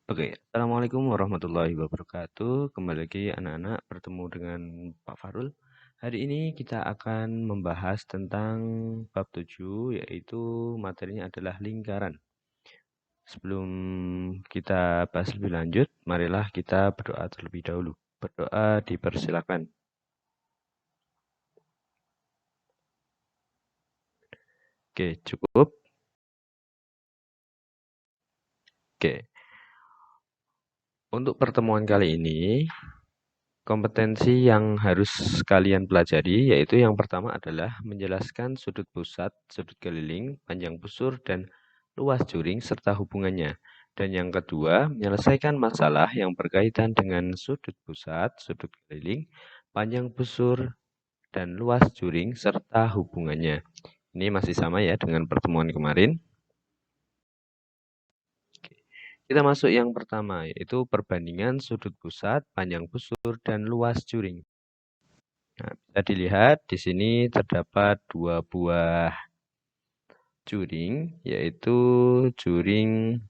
Oke, Assalamualaikum warahmatullahi wabarakatuh. Kembali lagi anak-anak bertemu dengan Pak Farul. Hari ini kita akan membahas tentang bab 7, yaitu materinya adalah lingkaran. Sebelum kita bahas lebih lanjut, marilah kita berdoa terlebih dahulu. Berdoa dipersilakan. Oke, cukup. Oke, untuk pertemuan kali ini, kompetensi yang harus kalian pelajari yaitu yang pertama adalah menjelaskan sudut pusat, sudut keliling, panjang busur, dan luas juring serta hubungannya. Dan yang kedua, menyelesaikan masalah yang berkaitan dengan sudut pusat, sudut keliling, panjang busur, dan luas juring serta hubungannya. Ini masih sama ya dengan pertemuan kemarin. Kita masuk yang pertama, yaitu perbandingan sudut pusat, panjang busur, dan luas juring. Nah, bisa dilihat di sini terdapat dua buah juring, yaitu juring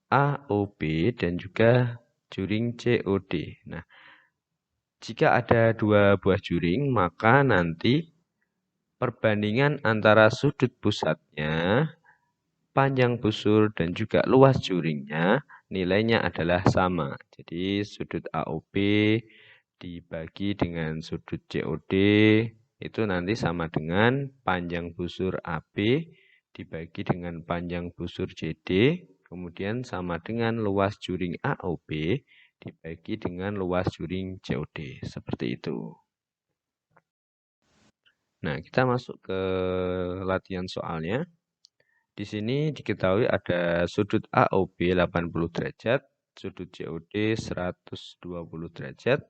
AOB dan juga juring COD. Nah, jika ada dua buah juring, maka nanti perbandingan antara sudut pusatnya, panjang busur, dan juga luas juringnya, nilainya adalah sama. Jadi, sudut AOB dibagi dengan sudut COD, itu nanti sama dengan panjang busur AB dibagi dengan panjang busur CD, kemudian sama dengan luas juring AOB dibagi dengan luas juring COD. Seperti itu. Nah, kita masuk ke latihan soalnya. Di sini diketahui ada sudut AOB 80 derajat, sudut COD 120 derajat,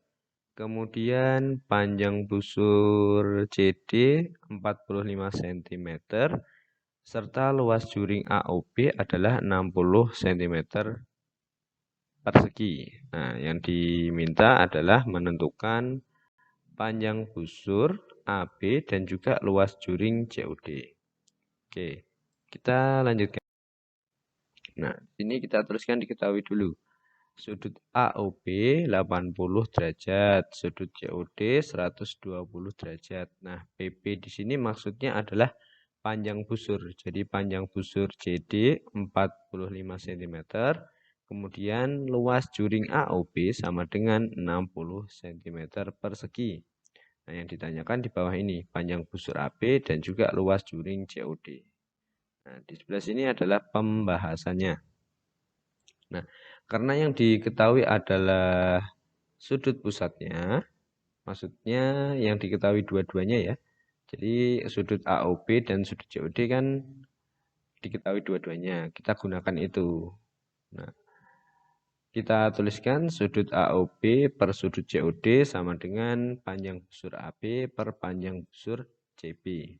kemudian panjang busur CD 45 cm, serta luas juring AOB adalah 60 cm persegi. Nah, yang diminta adalah menentukan panjang busur AB dan juga luas juring COD. Oke, kita lanjutkan. Nah, ini kita tuliskan diketahui dulu. Sudut AOB 80 derajat, sudut COD 120 derajat. Nah, PP di sini maksudnya adalah panjang busur. Jadi panjang busur CD 45 cm, kemudian luas juring AOB sama dengan 60 cm persegi. Nah, yang ditanyakan di bawah ini, panjang busur AB dan juga luas juring COD. Nah, di sebelah sini adalah pembahasannya. Nah, karena yang diketahui adalah sudut pusatnya, maksudnya yang diketahui dua-duanya ya. Jadi sudut AOB dan sudut COD kan diketahui dua-duanya. Kita gunakan itu. Nah, kita tuliskan sudut AOB per sudut COD sama dengan panjang busur AB per panjang busur CB.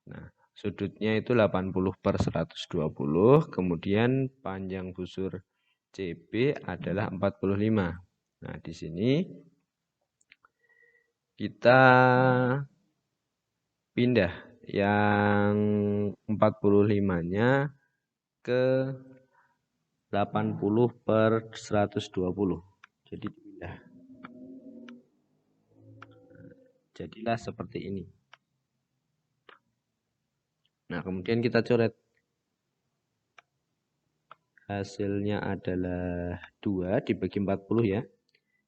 Nah, sudutnya itu 80 per 120, kemudian panjang busur CB adalah 45. Nah, di sini kita pindah yang 45-nya ke 80 per 120. Jadi pindah. Jadilah seperti ini. Nah, kemudian kita coret. Hasilnya adalah 2 dibagi 40 ya.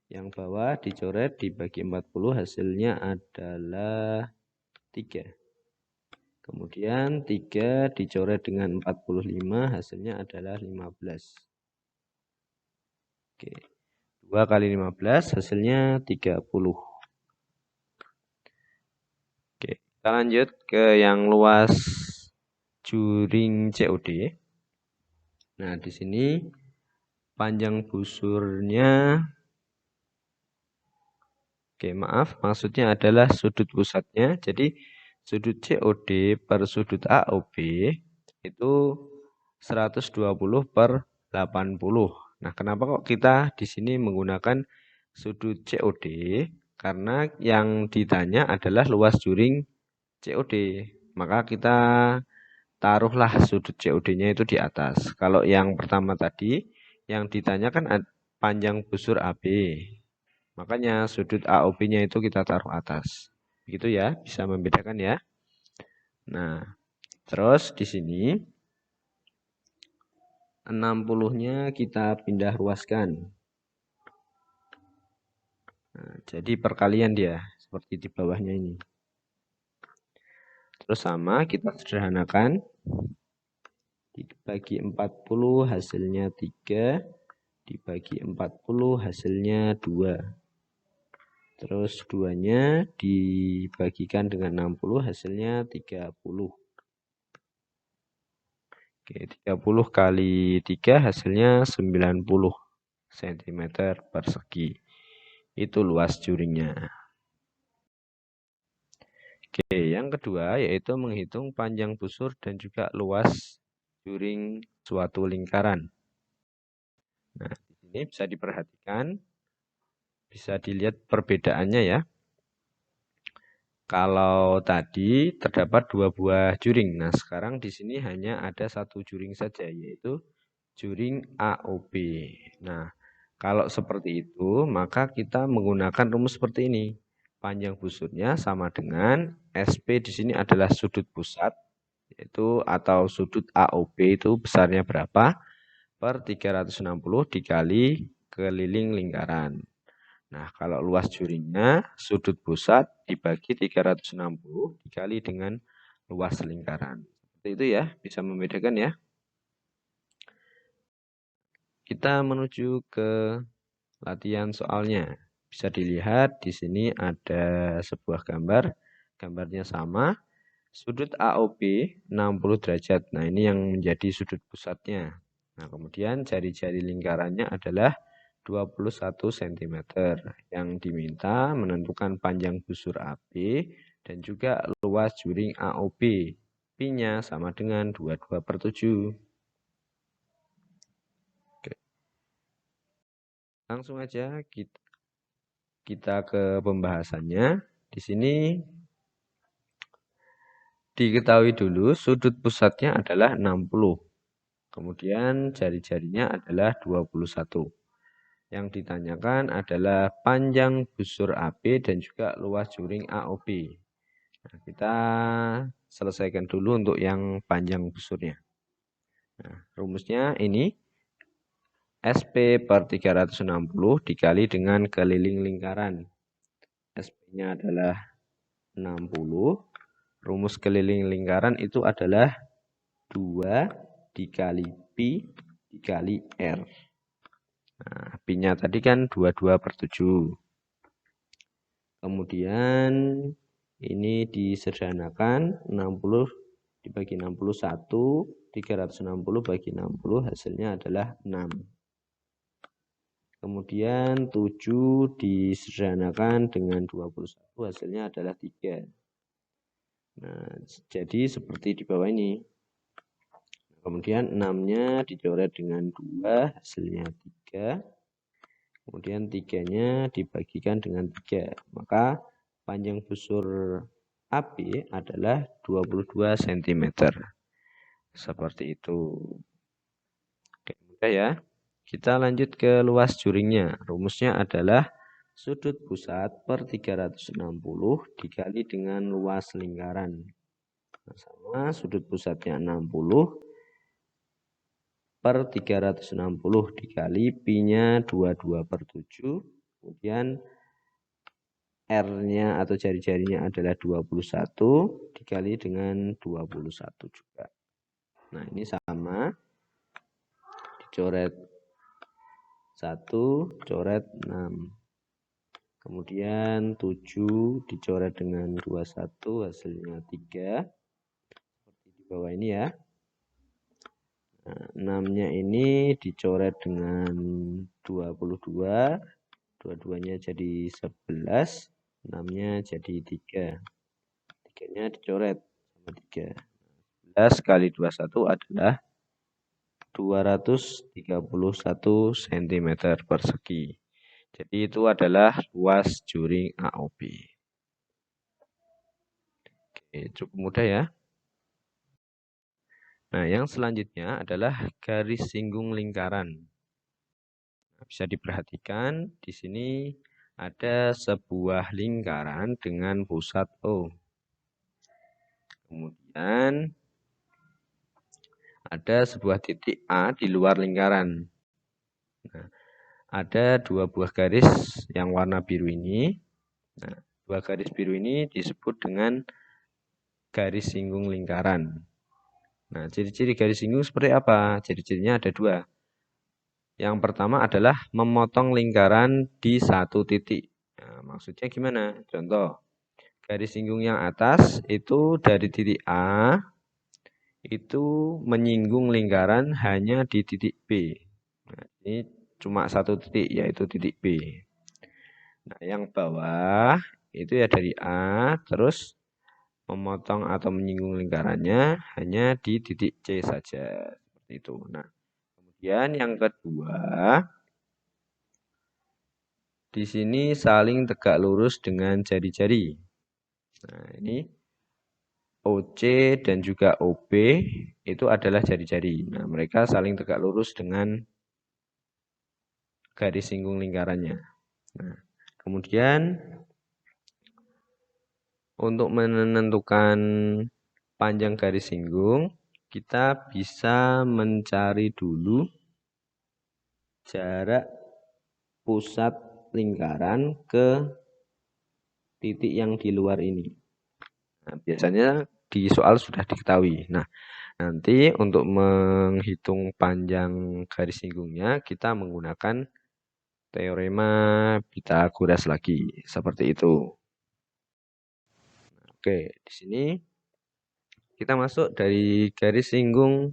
Yang bawah dicoret dibagi 40, hasilnya adalah 3. Kemudian 3 dicoret dengan 45, hasilnya adalah 15. Oke. 2 kali 15 hasilnya 30. Oke, kita lanjut ke yang luas juring COD. Nah, di sini panjang busurnya, oke, maaf, maksudnya adalah sudut pusatnya. Jadi sudut COD per sudut AOB itu 120 per 80. Nah, kenapa kok kita di sini menggunakan sudut COD? Karena yang ditanya adalah luas juring COD. Maka kita taruhlah sudut COD-nya itu di atas. Kalau yang pertama tadi, yang ditanyakan panjang busur AB. Makanya sudut AOB-nya itu kita taruh atas. Begitu ya, bisa membedakan ya. Nah, terus di sini 60-nya kita pindah ruaskan. Nah, jadi perkalian dia, seperti di bawahnya ini. Terus sama, kita sederhanakan. Dibagi 40 hasilnya 3. Dibagi 40 hasilnya 2. Terus 2-nya dibagikan dengan 60 hasilnya 30. Oke, 30 kali 3 hasilnya 90 cm persegi. Itu luas juringnya. Oke, yang kedua yaitu menghitung panjang busur dan juga luas juring suatu lingkaran. Nah, di sini bisa diperhatikan, bisa dilihat perbedaannya ya. Kalau tadi terdapat 2 buah juring. Nah, sekarang di sini hanya ada 1 juring saja, yaitu juring AOB. Nah, kalau seperti itu, maka kita menggunakan rumus seperti ini. Panjang busurnya sama dengan SP di sini adalah sudut pusat, yaitu atau sudut AOB itu besarnya berapa? Per 360 dikali keliling lingkaran. Nah, kalau luas juringnya, sudut pusat dibagi 360 dikali dengan luas lingkaran. Seperti itu ya, bisa membedakan ya. Kita menuju ke latihan soalnya. Bisa dilihat di sini ada sebuah gambar. Gambarnya sama. Sudut AOB 60 derajat. Nah, ini yang menjadi sudut pusatnya. Nah, kemudian jari-jari lingkarannya adalah 21 cm. Yang diminta menentukan panjang busur AB dan juga luas juring AOB. Pi-nya sama dengan 22/7. Oke. Langsung aja kita ke pembahasannya. Di sini diketahui dulu sudut pusatnya adalah 60. Kemudian jari-jarinya adalah 21. Yang ditanyakan adalah panjang busur AB dan juga luas juring AOB. Nah, kita selesaikan dulu untuk yang panjang busurnya. Nah, rumusnya ini SP per 360 dikali dengan keliling lingkaran. SP-nya adalah 60. Rumus keliling lingkaran itu adalah 2 dikali Pi dikali R. Nah, Pi-nya tadi kan 22/7. Kemudian ini disederhanakan, 60 dibagi 61, 360 bagi 60 hasilnya adalah 6. Kemudian 7 disederhanakan dengan 21 hasilnya adalah 3. Nah, jadi seperti di bawah ini. Kemudian 6-nya dicoret dengan 2, hasilnya 3. Kemudian 3-nya dibagikan dengan 3. Maka panjang busur AB adalah 22 cm. Seperti itu. Oke, mudah ya. Kita lanjut ke luas juringnya. Rumusnya adalah sudut pusat per 360 dikali dengan luas lingkaran. Nah, sama sudut pusatnya 60 per 360 dikali Pi-nya 22/7. Kemudian R-nya atau jari-jarinya adalah 21 dikali dengan 21 juga. Nah, ini sama. Dicoret 1, coret 6. Kemudian 7 dicoret dengan 21, hasilnya 3. Seperti di bawah ini ya. Nah, 6-nya ini dicoret dengan 22. Dua-duanya jadi 11. 6-nya jadi 3. 3-nya dicoret sama 3. 11 kali 21 adalah 231 cm persegi. Jadi itu adalah luas juring AOB. Oke, cukup mudah ya. Nah, yang selanjutnya adalah garis singgung lingkaran. bisa diperhatikan di sini ada sebuah lingkaran dengan pusat O. Kemudian ada sebuah titik A di luar lingkaran. Nah, ada dua buah garis yang warna biru ini. Nah, dua garis biru ini disebut dengan garis singgung lingkaran. Nah, ciri-ciri garis singgung seperti apa? Ciri-cirinya ada dua. Yang pertama adalah memotong lingkaran di satu titik. Nah, maksudnya gimana? Contoh, garis singgung yang atas itu dari titik A, itu menyinggung lingkaran hanya di titik B. Nah, ini cuma satu titik, yaitu titik B. Nah, yang bawah itu ya dari A, terus memotong atau menyinggung lingkarannya hanya di titik C saja. Seperti itu. Nah, kemudian yang kedua, di sini saling tegak lurus dengan jari-jari. Nah, ini OC dan juga OB itu adalah jari-jari. Nah, mereka saling tegak lurus dengan garis singgung lingkarannya. Nah, kemudian untuk menentukan panjang garis singgung, kita bisa mencari dulu jarak pusat lingkaran ke titik yang di luar ini. Nah, biasanya di soal sudah diketahui. Nah, nanti untuk menghitung panjang garis singgungnya, kita menggunakan teorema Pythagoras lagi. Seperti itu. Oke, di sini kita masuk dari garis singgung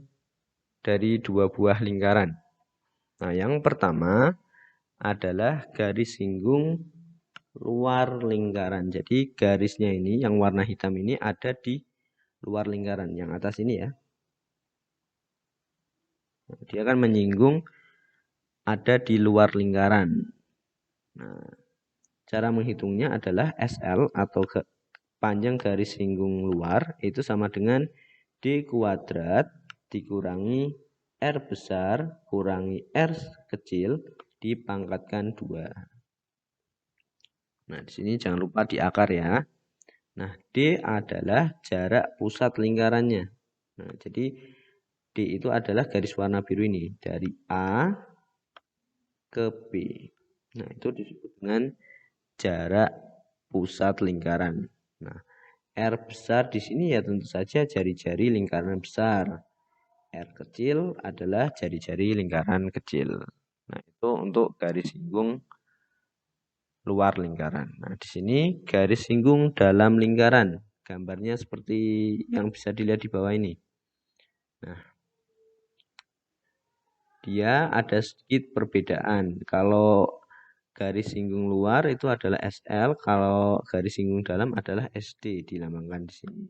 dari dua buah lingkaran. Nah, yang pertama adalah garis singgung luar lingkaran. Jadi garisnya ini yang warna hitam ini ada di luar lingkaran. Yang atas ini ya. Dia akan menyinggung ada di luar lingkaran. Nah, cara menghitungnya adalah SL atau panjang garis singgung luar itu sama dengan D kuadrat dikurangi R besar kurangi R kecil dipangkatkan 2. Nah, di sini jangan lupa di akar ya. Nah, D adalah jarak pusat lingkarannya. Nah, jadi D itu adalah garis warna biru ini dari A ke B. Nah, itu disebut dengan jarak pusat lingkaran. Nah, R besar di sini ya tentu saja jari-jari lingkaran besar. R kecil adalah jari-jari lingkaran kecil. Nah, itu untuk garis singgung luar lingkaran. Nah, di sini garis singgung dalam lingkaran. Gambarnya seperti yang bisa dilihat di bawah ini. Nah, dia ada sedikit perbedaan. Kalau garis singgung luar itu adalah SL, kalau garis singgung dalam adalah SD dilambangkan di sini.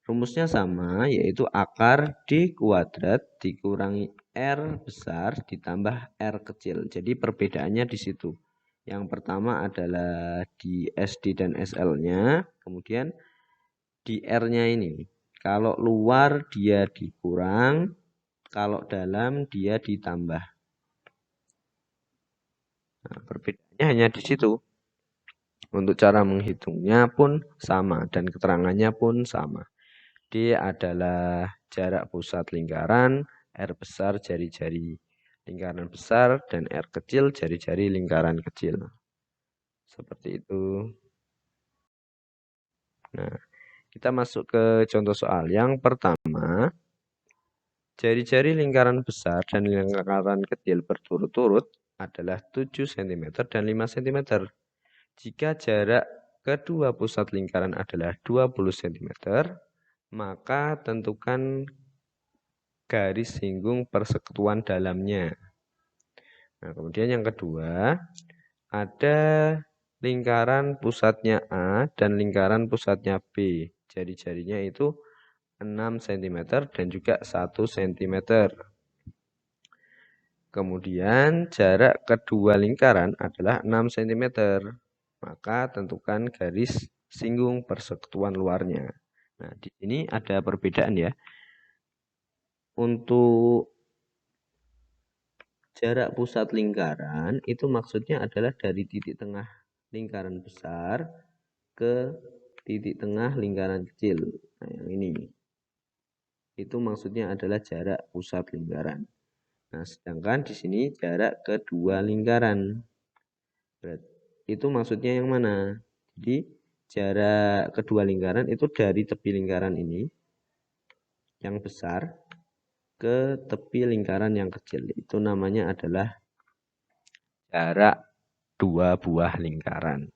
Rumusnya sama, yaitu akar D kuadrat dikurangi R besar ditambah R kecil. Jadi perbedaannya di situ. Yang pertama adalah di SD dan SL-nya, kemudian di R-nya ini. Kalau luar dia dikurang, kalau dalam dia ditambah. Nah, perbedaannya hanya di situ. Untuk cara menghitungnya pun sama dan keterangannya pun sama. D adalah jarak pusat lingkaran, R besar jari-jari lingkaran besar, dan R kecil jari-jari lingkaran kecil. Seperti itu. Nah, kita masuk ke contoh soal. Yang pertama, jari-jari lingkaran besar dan lingkaran kecil berturut-turut adalah 7 cm dan 5 cm. Jika jarak kedua pusat lingkaran adalah 20 cm, maka tentukan garis singgung persekutuan dalamnya. Nah, kemudian yang kedua, ada lingkaran pusatnya A dan lingkaran pusatnya B. Jari-jarinya itu 6 cm dan juga 1 cm. Kemudian jarak kedua lingkaran adalah 6 cm. Maka tentukan garis singgung persekutuan luarnya. Nah, di sini ada perbedaan ya. Untuk jarak pusat lingkaran itu maksudnya adalah dari titik tengah lingkaran besar ke titik tengah lingkaran kecil. Nah, yang ini. Itu maksudnya adalah jarak pusat lingkaran. Nah, sedangkan di sini jarak kedua lingkaran. Itu maksudnya yang mana? Jadi, jarak kedua lingkaran itu dari tepi lingkaran ini yang besar ke tepi lingkaran yang kecil. Itu namanya adalah jarak dua buah lingkaran.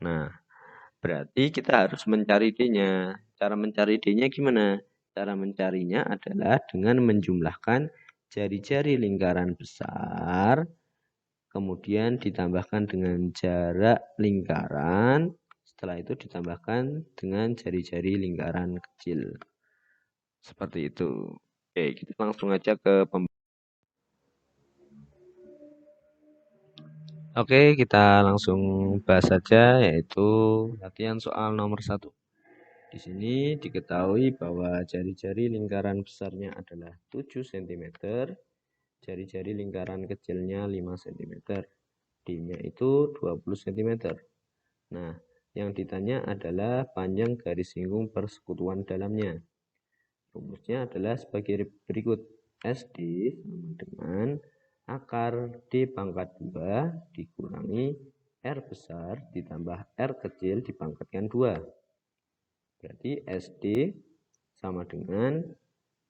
Nah, berarti kita harus mencari D-nya. Cara mencari D-nya gimana? Cara mencarinya adalah dengan menjumlahkan jari-jari lingkaran besar, kemudian ditambahkan dengan jarak lingkaran, setelah itu ditambahkan dengan jari-jari lingkaran kecil. Seperti itu. Oke, kita langsung aja ke Oke, kita langsung bahas saja, yaitu latihan soal nomor 1. Di sini diketahui bahwa jari-jari lingkaran besarnya adalah 7 cm, jari-jari lingkaran kecilnya 5 cm. D-nya itu 20 cm. Nah, yang ditanya adalah panjang garis singgung persekutuan dalamnya. Rumusnya adalah sebagai berikut. SD sama dengan akar D pangkat 2 dikurangi R besar ditambah R kecil dipangkatkan 2. Berarti SD sama dengan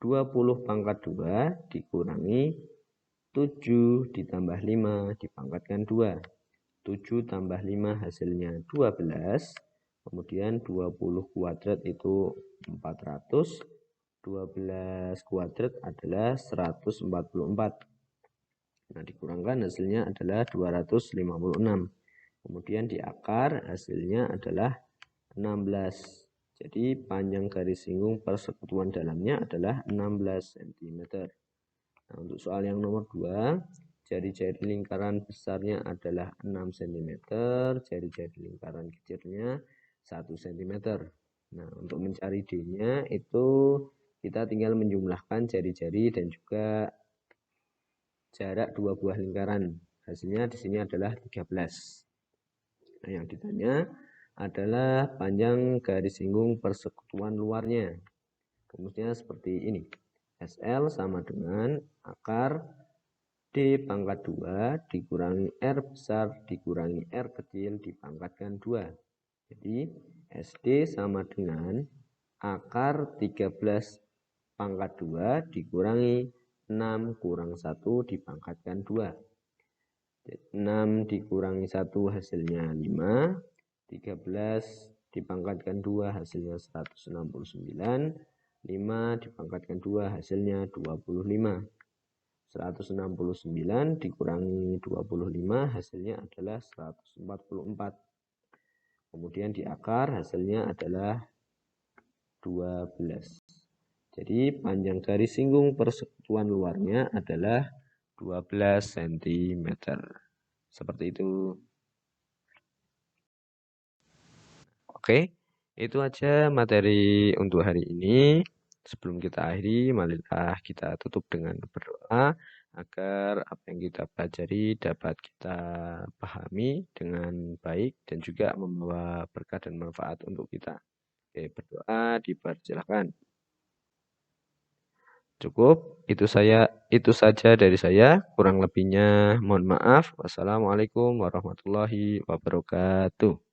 20 pangkat 2 dikurangi 7 ditambah 5 dipangkatkan 2. 7 tambah 5 hasilnya 12. Kemudian 20 kuadrat itu 400. 12 kuadrat adalah 144. Nah, dikurangkan hasilnya adalah 256. Kemudian di akar hasilnya adalah 16. Jadi panjang garis singgung persekutuan dalamnya adalah 16 cm. Nah, untuk soal yang nomor 2, jari-jari lingkaran besarnya adalah 6 cm, jari-jari lingkaran kecilnya 1 cm. Nah, untuk mencari D-nya itu kita tinggal menjumlahkan jari-jari dan juga jarak dua buah lingkaran. Hasilnya di sini adalah 13. Nah, yang ditanya adalah panjang garis singgung persekutuan luarnya. Rumusnya seperti ini. SL sama dengan akar D pangkat 2 dikurangi R besar dikurangi R kecil dipangkatkan 2. Jadi SD sama dengan akar 13 pangkat 2 dikurangi 6 kurang 1 dipangkatkan 2. 6 dikurangi 1 hasilnya 5. 13 dipangkatkan 2 hasilnya 169. 5 dipangkatkan 2 hasilnya 25. 169 dikurangi 25 hasilnya adalah 144. Kemudian di akar hasilnya adalah 12. Jadi panjang garis singgung persekutuan luarnya adalah 12 cm. Seperti itu. Oke, itu aja materi untuk hari ini. Sebelum kita akhiri, marilah kita tutup dengan berdoa agar apa yang kita pelajari dapat kita pahami dengan baik dan juga membawa berkah dan manfaat untuk kita. Oke, berdoa dipersilakan. Cukup, itu saja dari saya. Kurang lebihnya mohon maaf. Wassalamualaikum warahmatullahi wabarakatuh.